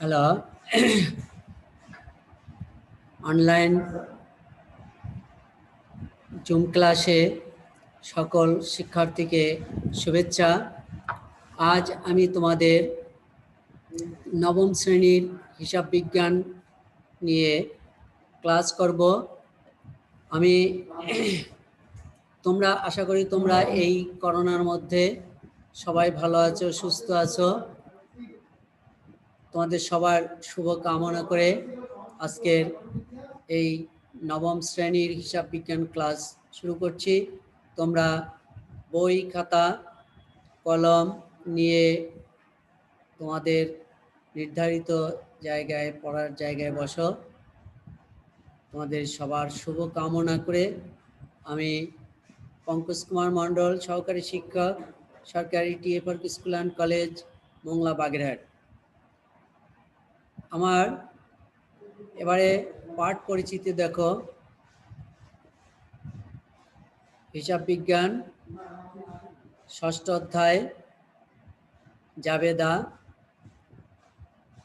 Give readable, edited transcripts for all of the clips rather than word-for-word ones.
Hello, online zoom ক্লাসে সকল শিক্ষার্থীকে শুভেচ্ছা। আজ আমি তোমাদের নবম শ্রেণীর হিসাব বিজ্ঞান নিয়ে ক্লাস করব। আমি তোমরা আশা করি তোমরা এই করোনার মধ্যে সবাই ভালো আছো, সুস্থ আছো। তোমাদের সবার শুভ কামনা করে আজকের এই নবম শ্রেণীর হিসাব বিজ্ঞান ক্লাস শুরু করছি। তোমরা বই, খাতা, কলম নিয়ে তোমাদের নির্ধারিত জায়গায়, পড়ার জায়গায় বসো। তোমাদের সবার শুভ কামনা করে আমি পঙ্কজ কুমার মণ্ডল, সহকারী শিক্ষক, সরকারি TFR school and college, Mongla, Bagerhat. আমার এবারে পাঠ পরিচিতি দেখো। হিসাব বিজ্ঞান ষষ্ঠ অধ্যায়, জাবেদা,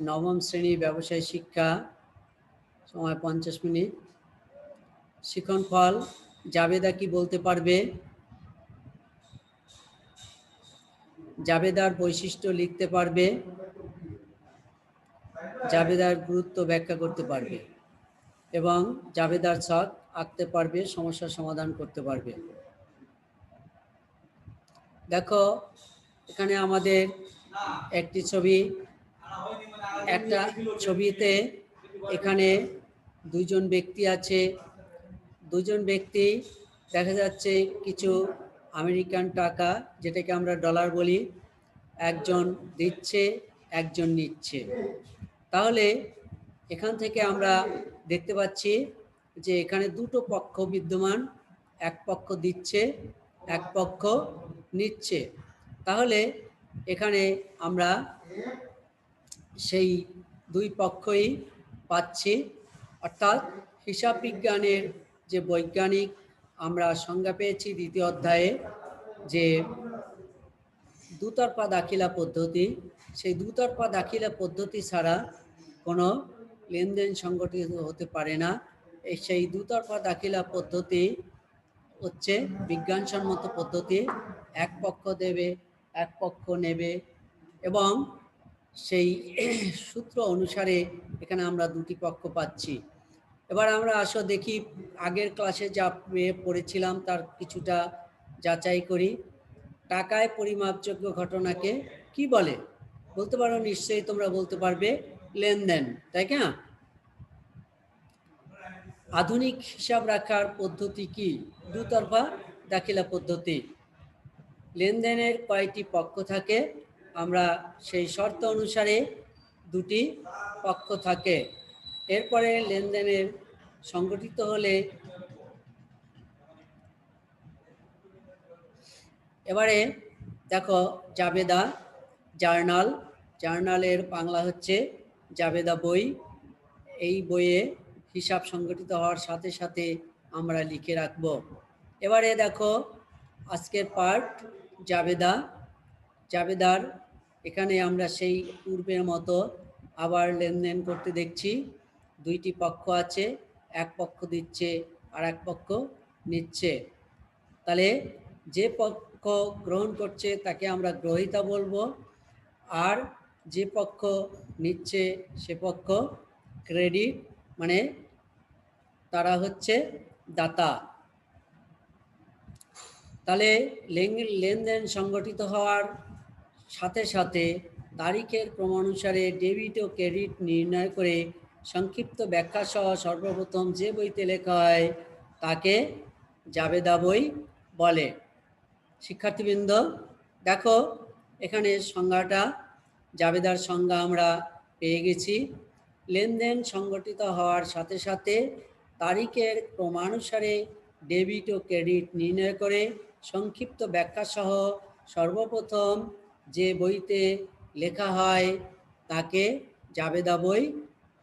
নবম শ্রেণী ব্যবসায় শিক্ষা, সময় 50 মিনিট। শিখন ফল, জাবেদা কি বলতে পারবে? জাবেদার বৈশিষ্ট্য লিখতে পারবে, জাবেদার গুরুত্ব ব্যাখ্যা করতে পারবে এবং জাবেদার ছক আঁকতে পারবে, সমস্যার সমাধান করতে পারবে। দেখো এখানে আমাদের একটি ছবি, একটা ছবিতে এখানে দুইজন ব্যক্তি আছে। দুজন ব্যক্তি দেখা যাচ্ছে কিছু আমেরিকান টাকা, যেটাকে আমরা ডলার বলি, একজন দিচ্ছে, একজন নিচ্ছে। তাহলে এখান থেকে আমরা দেখতে পাচ্ছি যে এখানে দুটো পক্ষ বিদ্যমান, এক পক্ষ দিচ্ছে, এক পক্ষ নিচ্ছে। তাহলে এখানে আমরা সেই দুই পক্ষই পাচ্ছি। অর্থাৎ হিসাব বিজ্ঞানের যে বৈজ্ঞানিক আমরা সংজ্ঞা পেয়েছি দ্বিতীয় অধ্যায়ে, যে দুতরফা দাখিলা পদ্ধতি, সেই দুতরফা দাখিলা পদ্ধতি ছাড়া কোনো লেনদেন সংগঠিত হতে পারে না। সেই দুতরফা দাখিলা পদ্ধতি হচ্ছে বিজ্ঞানসম্মত পদ্ধতি। এক পক্ষ দেবে, এক পক্ষ নেবে, এবং সেই সূত্র অনুসারে এখানে আমরা দুটি পক্ষ পাচ্ছি। এবার আমরা আসো দেখি আগের ক্লাসে যা পড়েছিলাম তার কিছুটা যাচাই করি। টাকায় পরিমাপযোগ্য ঘটনাকে কি বলে? বলতে পারো নিশ্চয়ই, তোমরা বলতে পারবে লেনদেন, তাই না? আধুনিক হিসাব রাখার পদ্ধতি কি? দুতরফা দাখিলা পদ্ধতি। লেনদেনের কয়টি পক্ষ থাকে? আমরা সেই শর্ত অনুসারে দুটি পক্ষ থাকে। এরপরে লেনদেনের সংগঠিত হলে এবারে দেখো জাবেদা, জার্নাল। জার্নালের বাংলা হচ্ছে জাবেদা বই। এই বইয়ে হিসাব সংগঠিত হওয়ার সাথে সাথে আমরা লিখে রাখব। এবারে দেখো আজকের পার্ট জাবেদা। জাবেদার এখানে আমরা সেই পূর্বের মতো আবার লেনদেন করতে দেখছি। দুইটি পক্ষ আছে, এক পক্ষ দিচ্ছে আর এক পক্ষ নিচ্ছে। তাহলে যে পক্ষ গ্রহণ করছে তাকে আমরা গ্রহীতা বলবো, আর যে পক্ষ নিচ্ছে সে পক্ষ ক্রেডিট, মানে তারা হচ্ছে দাতা। তাহলে লেনদেন সংগঠিত হওয়ার সাথে সাথে তারিখের ক্রমানুসারে ডেবিট ও ক্রেডিট নির্ণয় করে সংক্ষিপ্ত ব্যাখ্যা সহ সর্বপ্রথম যে বইতে লেখা হয় তাকে জাবেদা বই বলে। শিক্ষার্থীবৃন্দ দেখো এখানে সংজ্ঞাটা, জাবেদার সংজ্ঞা আমরা পেয়ে গেছি। লেনদেন সংগঠিত হওয়ার সাথে সাথে তারিখের ক্রমানুসারে ডেবিট ও ক্রেডিট নির্ণয় করে সংক্ষিপ্ত ব্যাখ্যা সহ সর্বপ্রথম যে বইতে লেখা হয় তাকে জাবেদা বই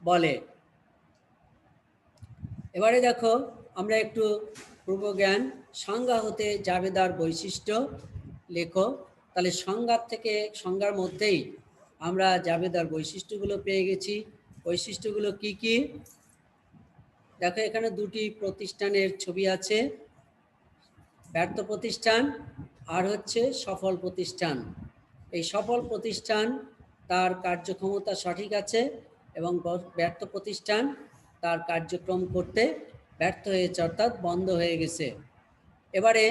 বলে। এবারে দেখো আমরা একটু পূর্বজ্ঞান, সংজ্ঞা হতে জাবেদার বৈশিষ্ট্য লেখো। তাহলে সংজ্ঞার মধ্যেই আমরা জাবেদার বৈশিষ্ট্যগুলো পেয়ে গেছি। বৈশিষ্ট্যগুলো কি কি? দেখো এখানে দুটি প্রতিষ্ঠানের ছবি আছে, ব্যর্থ প্রতিষ্ঠান আর হচ্ছে সফল প্রতিষ্ঠান। এই সফল প্রতিষ্ঠান তার কার্যক্ষমতা সঠিক আছে এবং ব্যর্থ প্রতিষ্ঠান তার কার্যক্রম করতে ব্যর্থ হয়েছে, অর্থাৎ বন্ধ হয়ে গেছে। এবারে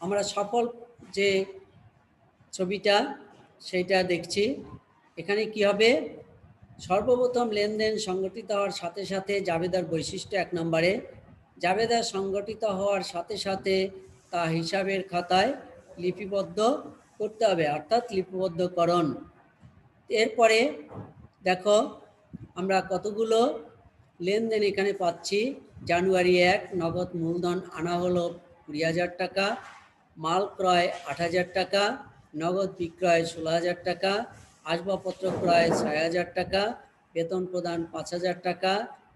আমরা সফল যে ছবিটা সেইটা দেখছি। এখানে কি হবে? সর্বপ্রথম লেনদেন সংগঠিত হওয়ার সাথে সাথে জাবেদার বৈশিষ্ট্য 1 নম্বরে, জাবেদা সংগঠিত হওয়ার সাথে সাথে তা হিসাবের খাতায় লিপিবদ্ধ করতে হবে, অর্থাৎ লিপিবদ্ধকরণ। এরপরে দেখো আমরা কতগুলো লেনদেন এখানে পাচ্ছি। জানুয়ারি 1 নগদ মূলধন আনা হলো 20,000 টাকা, মাল ক্রয় 8,000 টাকা, নগদ বিক্রয় 16,000 টাকা, আসবাবপত্র ক্রয় 6,000 টাকা, বেতন প্রদান 5,000 টাকা,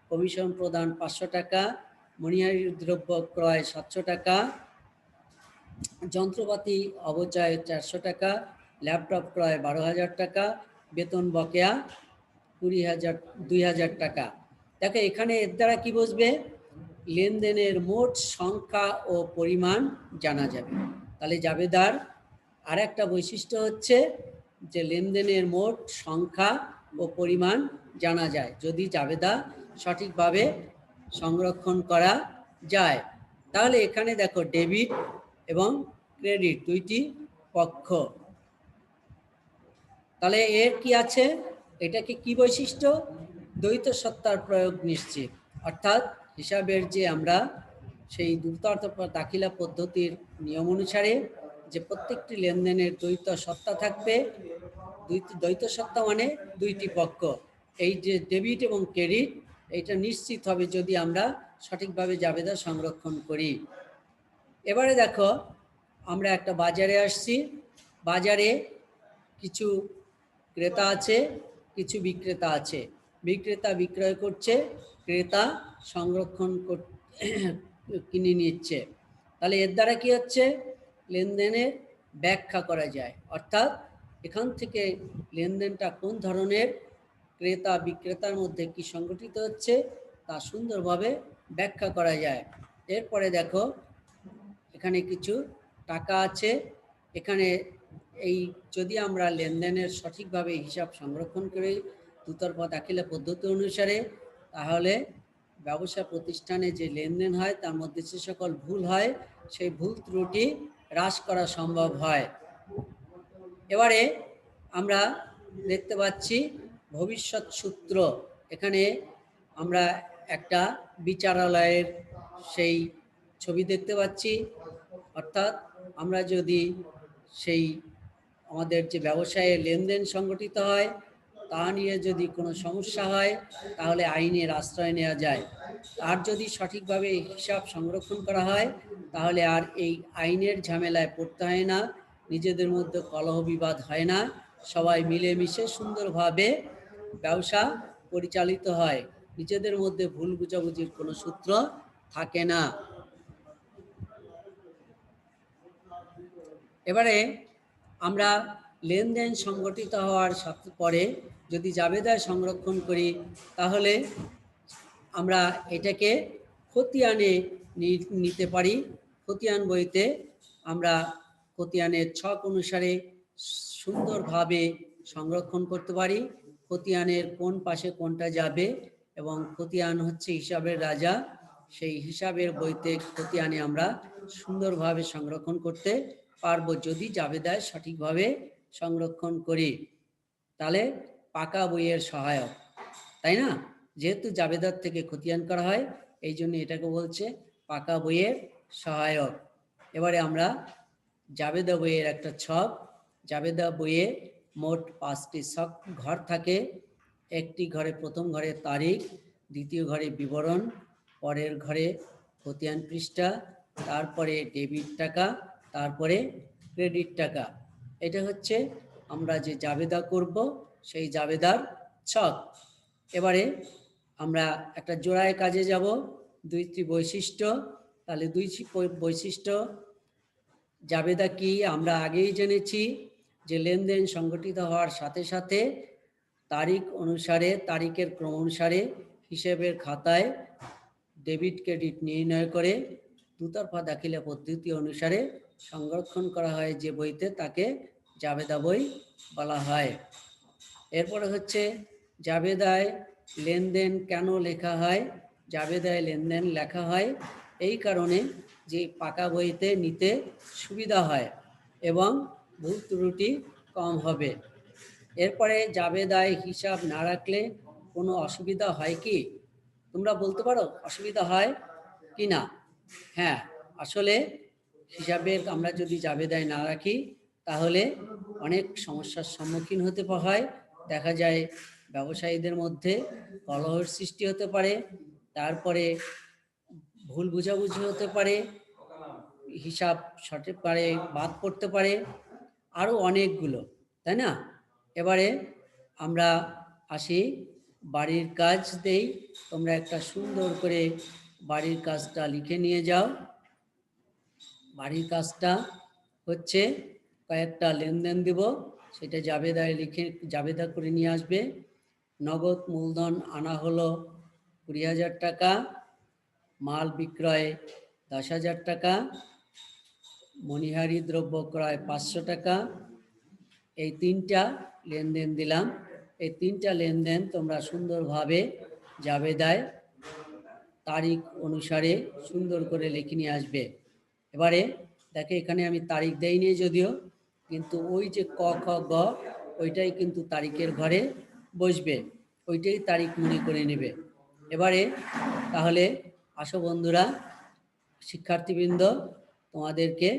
কমিশন প্রদান 500 টাকা, মণিহারি দ্রব্য ক্রয় 700 টাকা, যন্ত্রপাতি অবচয় 400 টাকা, ল্যাপটপ ক্রয় 12,000 টাকা, বেতন বকেয়া 2,000 টাকা। দেখো এখানে এর দ্বারা কি বুঝবে? লেনদেনের মোট সংখ্যা ও পরিমাণ জানা যাবে। তাহলে জাবেদার আর একটা বৈশিষ্ট্য হচ্ছে যে লেনদেনের মোট সংখ্যা ও পরিমাণ জানা যায় যদি জাবেদা সঠিকভাবে সংরক্ষণ করা যায়। তাহলে এখানে দেখো ডেবিট এবং ক্রেডিট দুইটি পক্ষ। তাহলে এর কি আছে? এটাকে কি বৈশিষ্ট্য? দ্বৈত সত্তার প্রয়োগ নিশ্চিত, অর্থাৎ হিসাবের যে আমরা সেই দ্রুতার্থ দাখিলা পদ্ধতির নিয়ম অনুসারে যে প্রত্যেকটি লেনদেনের দ্বৈত সত্তা থাকবে। দ্বৈত সত্তা মানে দুইটি পক্ষ। এই যে ডেবিট এবং ক্রেডিট, এটা নিশ্চিত হবে যদি আমরা সঠিকভাবে জাবেদা সংরক্ষণ করি। এবারে দেখো আমরা একটা বাজারে আসছি। বাজারে কিছু ক্রেতা আছে, কিছু বিক্রেতা আছে। বিক্রেতা বিক্রয় করছে, ক্রেতা সংরক্ষণ কিনে নিচ্ছে। তাহলে এর দ্বারা কি হচ্ছে? লেনদেনের ব্যাখ্যা করা যায়, অর্থাৎ এখান থেকে লেনদেনটা কোন ধরনের, ক্রেতা বিক্রেতার মধ্যে কি সংগঠিত হচ্ছে তা সুন্দরভাবে ব্যাখ্যা করা যায়। এরপরে দেখো এখানে কিছু টাকা আছে। এখানে এই যদি আমরা লেনদেনের সঠিকভাবে হিসাব সংরক্ষণ করি দুতরফা দাখিলা পদ্ধতি অনুসারে, তাহলে ব্যবসা প্রতিষ্ঠানে যে লেনদেন হয় তার মধ্যে যে সকল ভুল হয় সেই ভুল ত্রুটি হ্রাস করা সম্ভব হয়। এবারে আমরা দেখতে পাচ্ছি ভবিষ্যৎ সূত্র। এখানে আমরা একটা বিচারালয়ের সেই ছবি দেখতে পাচ্ছি, অর্থাৎ আমরা যদি সেই আমাদের যে ব্যবসায়ে লেনদেন সংগঠিত হয় তা নিয়ে যদি কোনো সমস্যা হয় তাহলে আইনের আশ্রয় নেওয়া যায়। আর যদি সঠিকভাবে হিসাব সংরক্ষণ করা হয় তাহলে আর এই আইনের ঝামেলায় পড়তে হয় না, নিজেদের মধ্যে কলহ বিবাদ হয় না, সবাই মিলেমিশে সুন্দরভাবে ব্যবসা পরিচালিত হয়, নিজেদের মধ্যে ভুল বুঝাবুঝির কোনো সূত্র থাকে না। এবারে আমরা লেনদেন সংগঠিত হওয়ার সাথে পরে যদি জাবেদা সংরক্ষণ করি তাহলে আমরা এটাকে খতিয়ানে নিতে পারি। খতিয়ান বইতে আমরা খতিয়ানের ছক অনুসারে সুন্দরভাবে সংরক্ষণ করতে পারি। খতিয়ানের কোন পাশে কোনটা যাবে এবং খতিয়ান হচ্ছে হিসাবের রাজা, সেই হিসাবের বইতে খতিয়ানে আমরা সুন্দরভাবে সংরক্ষণ করতে পারবো যদি জাবেদায় সঠিকভাবে সংরক্ষণ করি। তাহলে পাকা বইয়ের সহায়ক, তাই না? যেহেতু জাবেদার থেকে খতিয়ান করা হয় এই জন্য এটাকে বলছে পাকা বইয়ের সহায়ক। এবারে আমরা জাবেদা বইয়ের একটা ছক। জাবেদা বইয়ে মোট 5টি ছক ঘর থাকে। একটি ঘরে প্রথম ঘরে তারিখ, দ্বিতীয় ঘরে বিবরণ, পরের ঘরে খতিয়ান পৃষ্ঠা, তারপরে ডেবিট টাকা, তারপরে ক্রেডিট টাকা। এটা হচ্ছে আমরা যে জাবেদা করব সেই জাবেদার ছক। এবারে আমরা একটা জোড়ায় কাজে যাব। দুইটি বৈশিষ্ট্য, তাহলে দুই বৈশিষ্ট্য। জাবেদা কি আমরা আগেই জেনেছি যে লেনদেন সংগঠিত হওয়ার সাথে সাথে তারিখ অনুসারে, তারিখের ক্রম অনুসারে হিসেবের খাতায় ডেবিট ক্রেডিট নির্ণয় করে দুতরফা দাখিলা পদ্ধতি অনুসারে সংরক্ষণ করা হয় যে বইতে, তাকে জাবেদা বই বলা হয়। এরপরে হচ্ছে জাবেদায় লেনদেন কেন লেখা হয়। জাবেদায় লেনদেন লেখা হয় এই কারণে যে পাকা বইতে নিতে সুবিধা হয় এবং ভুল ত্রুটি কম হবে। এরপরে জাবেদায় হিসাব না রাখলে কোনো অসুবিধা হয় কি? তোমরা বলতে পারো অসুবিধা হয় কি না? হ্যাঁ, আসলে হিসাবের আমরা যদি জাবেদায় না রাখি তাহলে অনেক সমস্যার সম্মুখীন হতে হয়। দেখা যায় ব্যবসায়ীদের মধ্যে কলহের সৃষ্টি হতে পারে, তারপরে ভুল বোঝাবুঝি হতে পারে, হিসাব সঠিক পারে বাদ পড়তে পারে, আরও অনেকগুলো, তাই না? এবারে আমরা আসি বাড়ির কাজ দেই। তোমরা একটা সুন্দর করে বাড়ির কাজটা লিখে নিয়ে যাও। বাড়ির কাজটা হচ্ছে কয়েকটা লেনদেন দিব, সেটা জাবেদায় লিখে জাবেদা করে নিয়ে আসবে। নগদ মূলধন আনা হলো 20,000 টাকা, মাল বিক্রয় 10,000 টাকা, মণিহারি দ্রব্য ক্রয় 500 টাকা। এই 3টা লেনদেন দিলাম। এই 3টা লেনদেন তোমরা সুন্দরভাবে জাবেদায় তারিখ অনুসারে সুন্দর করে লিখে নিয়ে আসবে। এবারে দেখে এখানে আমি তারিখ দেইনি যদিও, কিন্তু ওই যে ক খ গ ওইটাই কিন্তু তারিখের ঘরে বসবে, ওইটাই তারিখ মনে করে নেবে। এবারে তাহলে আসো বন্ধুরা, শিক্ষার্থীবৃন্দ, তোমাদেরকে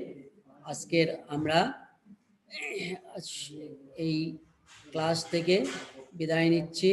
আজকের আমরা এই ক্লাস থেকে বিদায় নিচ্ছি।